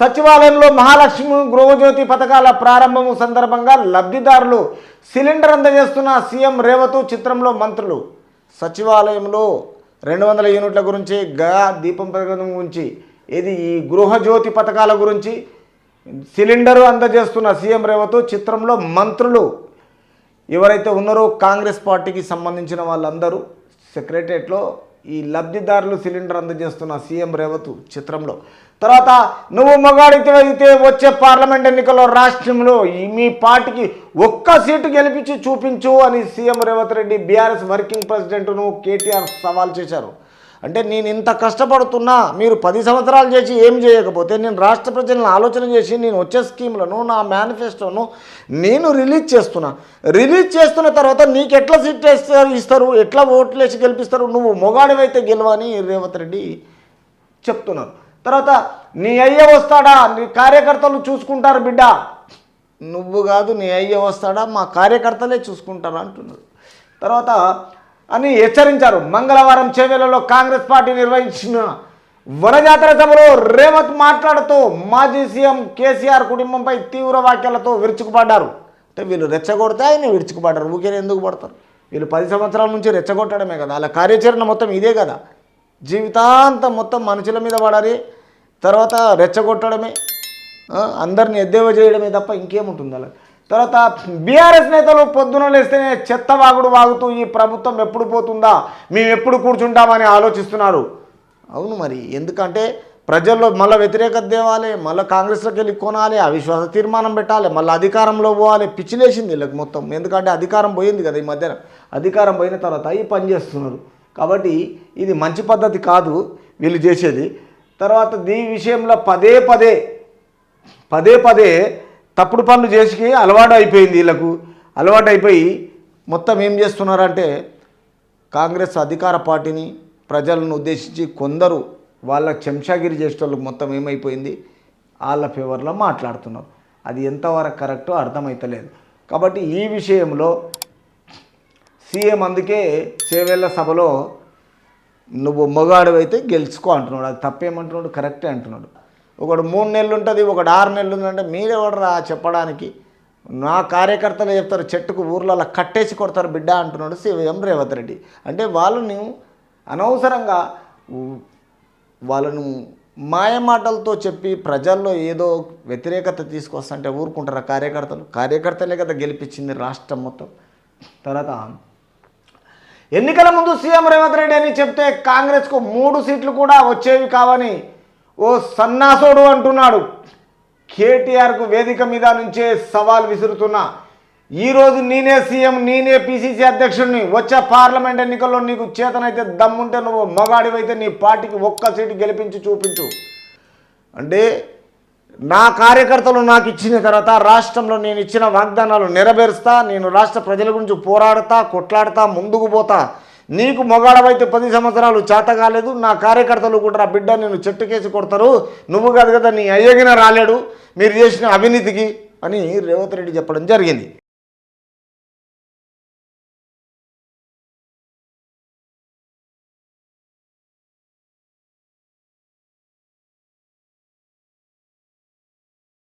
సచివాలయంలో మహాలక్ష్మి గృహజ్యోతి పథకాల ప్రారంభం సందర్భంగా లబ్ధిదారులు సిలిండర్ అందజేస్తున్న సీఎం రేవంత్ చిత్రంలో మంత్రులు. సచివాలయంలో 200 యూనిట్ల గురించి దీపం పథకం గురించి ఇది ఈ గృహజ్యోతి పథకాల గురించి సిలిండరు అందజేస్తున్న సీఎం రేవంత్ చిత్రంలో మంత్రులు ఎవరైతే ఉన్నారో కాంగ్రెస్ పార్టీకి సంబంధించిన వాళ్ళందరూ సెక్రటరియట్లో ఈ లబ్ధిదారులు సిలిండర్ అందజేస్తున్న సీఎం రేవంత్ చిత్రంలో. తర్వాత నువ్వు మగాడితే వచ్చే పార్లమెంట్ ఎన్నికల్లో రాష్ట్రంలో మీ పార్టీకి ఒక్క సీటు గెలిపించి చూపించు అని CM Revanth Reddy BRS working ప్రెసిడెంట్ను కేటీఆర్ సవాల్ చేశారు. అంటే నేను ఇంత కష్టపడుతున్నా మీరు 10 సంవత్సరాలు చేసి ఏం చేయకపోతే నేను రాష్ట్ర ప్రజలను ఆలోచన చేసి నేను వచ్చే స్కీమ్లను నా మేనిఫెస్టోను నేను రిలీజ్ చేస్తున్న తర్వాత నీకు ఎట్లా సీట్ ఇస్తారు, ఎట్లా ఓట్లు వేసి గెలిపిస్తారు, నువ్వు మొగాడివైతే గెలవని రేవంత్ రెడ్డి చెప్తున్నారు. తర్వాత నీ అయ్య వస్తాడా, నీ కార్యకర్తలు చూసుకుంటారు బిడ్డ, నువ్వు కాదు నీ అయ్య వస్తాడా, మా కార్యకర్తలే చూసుకుంటారు అంటున్నారు. తర్వాత అని హెచ్చరించారు. మంగళవారం చేవెళ్లలో కాంగ్రెస్ పార్టీ నిర్వహించిన వనజాతర సభలో రేవంత్ మాట్లాడుతూ మాజీ సీఎం కేసీఆర్ కుటుంబంపై తీవ్ర వ్యాఖ్యలతో విరుచుకుపడ్డారు. అంటే వీళ్ళు రెచ్చగొడితే ఆయన విరుచుకుపడ్డారు. ఊరికే ఎందుకు పడతారు? వీళ్ళు 10 సంవత్సరాల నుంచి రెచ్చగొట్టడమే కదా, అలా కార్యాచరణ మొత్తం ఇదే కదా. జీవితాంతం మొత్తం మనుషుల మీద పడాలి, తర్వాత రెచ్చగొట్టడమే, అందరిని ఎద్దేవా చేయడమే తప్ప ఇంకేముంటుంది అలా. తర్వాత బీఆర్ఎస్ నేతలు పొద్దున లేస్తేనే చెత్త వాగుతూ ఈ ప్రభుత్వం ఎప్పుడు పోతుందా, మేము ఎప్పుడు కూర్చుంటామని ఆలోచిస్తున్నారు. అవును మరి, ఎందుకంటే ప్రజల్లో మళ్ళీ వ్యతిరేకత తేవాలి, మళ్ళీ కాంగ్రెస్లోకి వెళ్ళి కొనాలి, అవిశ్వాస తీర్మానం పెట్టాలి, మళ్ళీ అధికారంలో పోవాలి, పిచ్చిలేసింది వీళ్ళకి మొత్తం. ఎందుకంటే అధికారం పోయింది కదా ఈ మధ్యన, అధికారం పోయిన తర్వాత ఈ పని చేస్తున్నారు. కాబట్టి ఇది మంచి పద్ధతి కాదు వీళ్ళు చేసేది. తర్వాత ఈ విషయంలో పదే పదే తప్పుడు పనులు చేసి అలవాటు అయిపోయింది వీళ్ళకు. అలవాటు అయిపోయి మొత్తం ఏం చేస్తున్నారంటే కాంగ్రెస్ అధికార పార్టీని ప్రజలను ఉద్దేశించి కొందరు వాళ్ళ చెంచాగిరి చేసేటోళ్ళకి మొత్తం ఏమైపోయింది, వాళ్ళ ఫేవర్లో మాట్లాడుతున్నారు. అది ఎంతవరకు కరెక్టో అర్థమవుతలేదు. కాబట్టి ఈ విషయంలో సీఎం అందుకే చేవెళ్ళ సభలో నువ్వు మొగాడివైతే గెలుచుకో అంటున్నాడు. అది తప్పేమంటున్నాడు, కరెక్టే అంటున్నాడు. ఒకడు 3 నెలలు ఉంటుంది, ఒకడు 6 నెలలు ఉందంటే మీరెవడరా చెప్పడానికి? నా కార్యకర్తలు చెప్తారు చెట్టుకు ఊర్లలో కట్టేసి కొడతారు బిడ్డ అంటున్నాడు సీఎం రేవంత్ రెడ్డి. అంటే వాళ్ళని అనవసరంగా వాళ్ళను మాయమాటలతో చెప్పి ప్రజల్లో ఏదో వ్యతిరేకత తీసుకొస్తుంటే ఊరుకుంటారా కార్యకర్తలే కదా గెలిపించింది రాష్ట్రం మొత్తం. తర్వాత ఎన్నికల ముందు సీఎం రేవంత్ రెడ్డి అని చెప్తే కాంగ్రెస్కు 3 సీట్లు కూడా వచ్చేవి కావని ఓ సన్నాసోడు అంటున్నాడు. కేటీఆర్కు వేదిక మీద నుంచే సవాల్ విసురుతున్నా. ఈరోజు నేనే సీఎం, నేనే పిసిసి అధ్యక్షుడిని, వచ్చే పార్లమెంట్ ఎన్నికల్లో నీకు చేతనైతే దమ్ముంటే నువ్వు మగాడివైతే నీ పార్టీకి ఒక్క సీటు గెలిపించి చూపించు. అంటే నా కార్యకర్తలు నాకు ఇచ్చిన తర్వాత రాష్ట్రంలో నేను ఇచ్చిన వాగ్దానాలు నెరవేరుస్తా, నేను రాష్ట్ర ప్రజల గురించి పోరాడతా, కొట్లాడతా, ముందుకు పోతా. నీకు మొగాడవైతే 10 సంవత్సరాలు చేత కాలేదు, నా కార్యకర్తలు కూడా బిడ్డ నేను చెట్టుకేసి కొడతారు, నువ్వు కాదు కదా నీ అయ్యగిన రాలేడు మీరు చేసిన అవినీతికి అని రేవంత్ రెడ్డి చెప్పడం జరిగింది.